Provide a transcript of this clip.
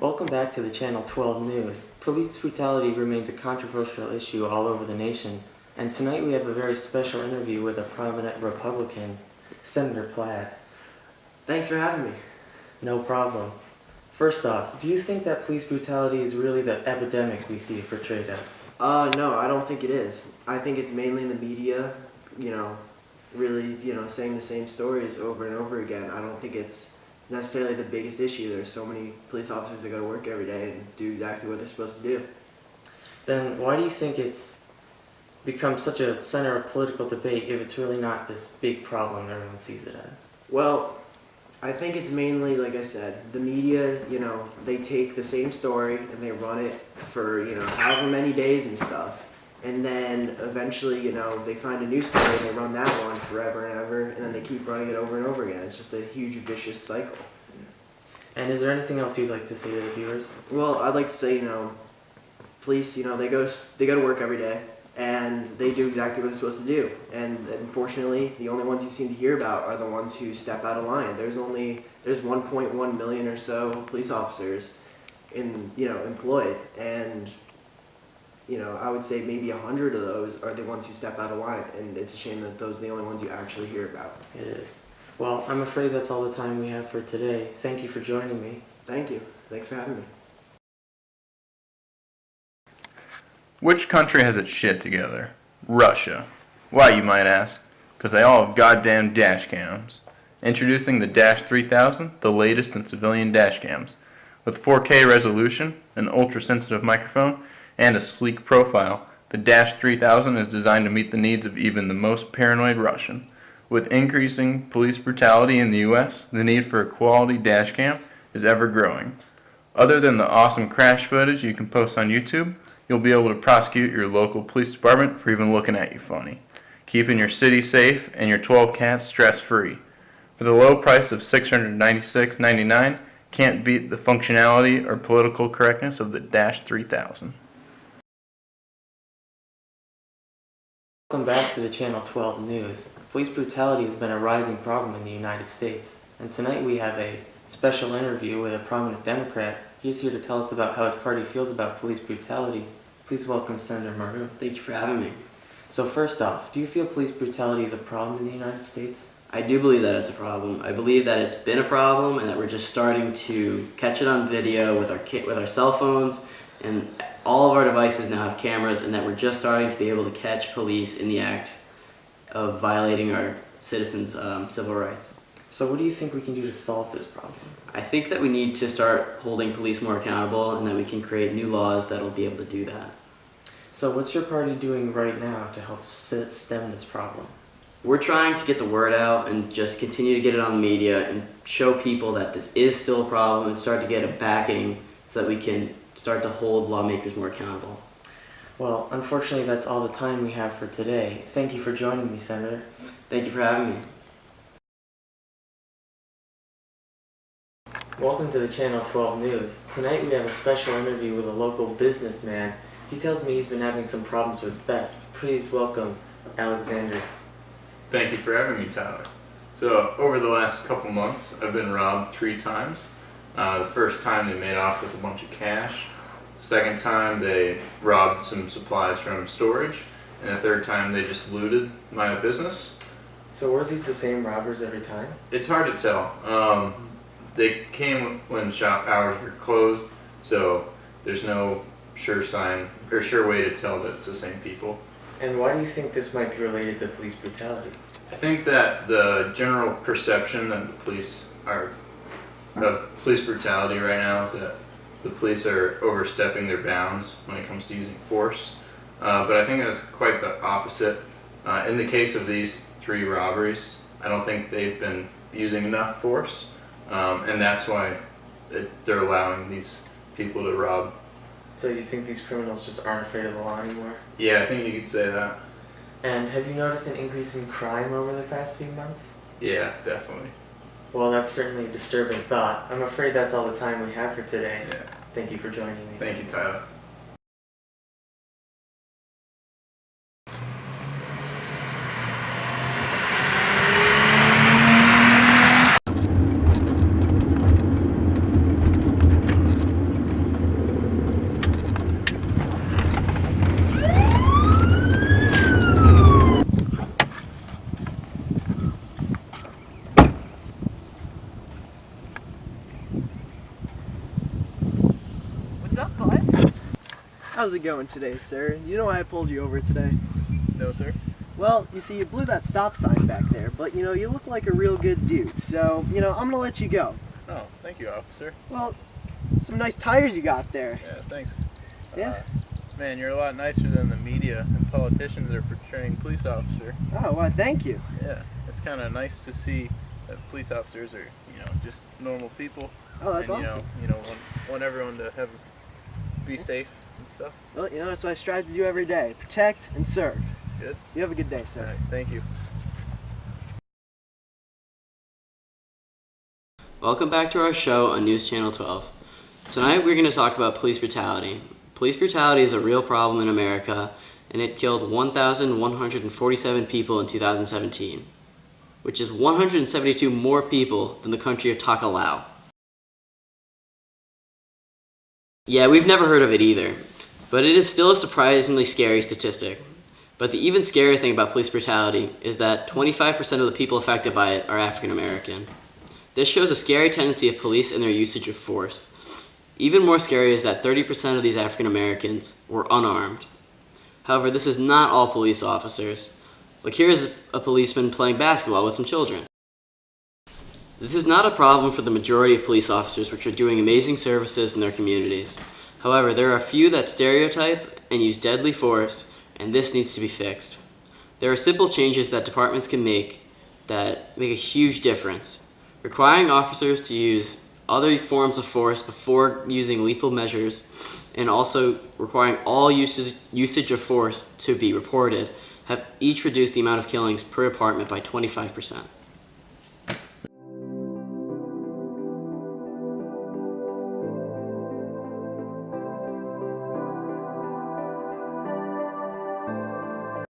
Welcome back to the Channel 12 News. Police brutality remains a controversial issue all over the nation, and tonight we have a very special interview with a prominent Republican, Senator Platt. Thanks for having me. No problem. First off, do you think that police brutality is really the epidemic we see it portrayed as? No, I don't think it is. I think it's mainly the media, really, saying the same stories over and over again. I don't think it's necessarily the biggest issue. There's so many police officers that go to work every day and do exactly what they're supposed to do. Then why do you think it's become such a center of political debate if it's really not this big problem everyone sees it as? Well, I think it's mainly, like I said, the media, they take the same story and they run it for, however many days and stuff. And then eventually, they find a new story and they run that one forever and ever, and then they keep running it over and over again. It's just a huge vicious cycle. And is there anything else you'd like to say to the viewers? Well, I'd like to say, police, they go to work every day and they do exactly what they're supposed to do. And unfortunately, the only ones you seem to hear about are the ones who step out of line. There's 1.1 million or so police officers employed, and I would say maybe 100 of those are the ones who step out of line, and it's a shame that those are the only ones you actually hear about. It is. Well, I'm afraid that's all the time we have for today. Thank you for joining me. Thank you. Thanks for having me. Which country has its shit together? Russia. Why, you might ask? Because they all have goddamn dash cams. Introducing the Dash 3000, the latest in civilian dash cams. With 4K resolution, an ultra-sensitive microphone, and a sleek profile, the Dash 3000 is designed to meet the needs of even the most paranoid Russian. With increasing police brutality in the U.S., the need for a quality dash cam is ever growing. Other than the awesome crash footage you can post on YouTube, you'll be able to prosecute your local police department for even looking at you funny, keeping your city safe and your 12 cats stress-free. For the low price of $696.99, can't beat the functionality or political correctness of the Dash 3000. Welcome back to the Channel 12 News. Police brutality has been a rising problem in the United States, and tonight we have a special interview with a prominent Democrat. He's here to tell us about how his party feels about police brutality. Please welcome Senator Maru. Thank you for having me. So first off, do you feel police brutality is a problem in the United States? I do believe that it's a problem. I believe that it's been a problem and that we're just starting to catch it on video with our cell phones, and all of our devices now have cameras, and that we're just starting to be able to catch police in the act of violating our citizens' civil rights. So what do you think we can do to solve this problem? I think that we need to start holding police more accountable, and that we can create new laws that will be able to do that. So what's your party doing right now to help stem this problem? We're trying to get the word out and just continue to get it on the media and show people that this is still a problem and start to get a backing so that we can start to hold lawmakers more accountable. Well, unfortunately that's all the time we have for today. Thank you for joining me, Senator. Thank you for having me. Welcome to the Channel 12 News. Tonight we have a special interview with a local businessman. He tells me he's been having some problems with theft. Please welcome Alexander. Thank you for having me, Tyler. So, over the last couple months, I've been robbed 3 times. The first time they made off with a bunch of cash. The second time they robbed some supplies from storage. And the third time they just looted my business. So were these the same robbers every time? It's hard to tell. They came when shop hours were closed, so there's no sure way to tell that it's the same people. And why do you think this might be related to police brutality? I think that the general perception that the police are of police brutality right now is that the police are overstepping their bounds when it comes to using force. But I think that's quite the opposite. In the case of these 3 robberies, I don't think they've been using enough force, and that's why they're allowing these people to rob. So you think these criminals just aren't afraid of the law anymore? Yeah, I think you could say that. And have you noticed an increase in crime over the past few months? Yeah, definitely. Well, that's certainly a disturbing thought. I'm afraid that's all the time we have for today. Yeah. Thank you for joining me. Thank you, Tyler. How's it going today, sir? You know why I pulled you over today? No, sir. Well, you see, you blew that stop sign back there, but you look like a real good dude, so, I'm gonna let you go. Oh, thank you, officer. Well, some nice tires you got there. Yeah, thanks. Yeah? Man, you're a lot nicer than the media and politicians are portraying police officer. Oh, well, thank you. Yeah, it's kind of nice to see that police officers are, just normal people. Oh, that's and, awesome. Want everyone to be safe and stuff. Well, that's what I strive to do every day. Protect and serve. Good. You have a good day, All sir. right, thank you. Welcome back to our show on News Channel 12. Tonight we're going to talk about police brutality. Police brutality is a real problem in America, and it killed 1,147 people in 2017, which is 172 more people than the country of Takalau. Yeah, we've never heard of it either, but it is still a surprisingly scary statistic. But the even scarier thing about police brutality is that 25% of the people affected by it are African American. This shows a scary tendency of police in their usage of force. Even more scary is that 30% of these African Americans were unarmed. However, this is not all police officers. Like, here's a policeman playing basketball with some children. This is not a problem for the majority of police officers, which are doing amazing services in their communities. However, there are a few that stereotype and use deadly force, and this needs to be fixed. There are simple changes that departments can make that make a huge difference. Requiring officers to use other forms of force before using lethal measures, and also requiring all usage of force to be reported, have each reduced the amount of killings per department by 25%.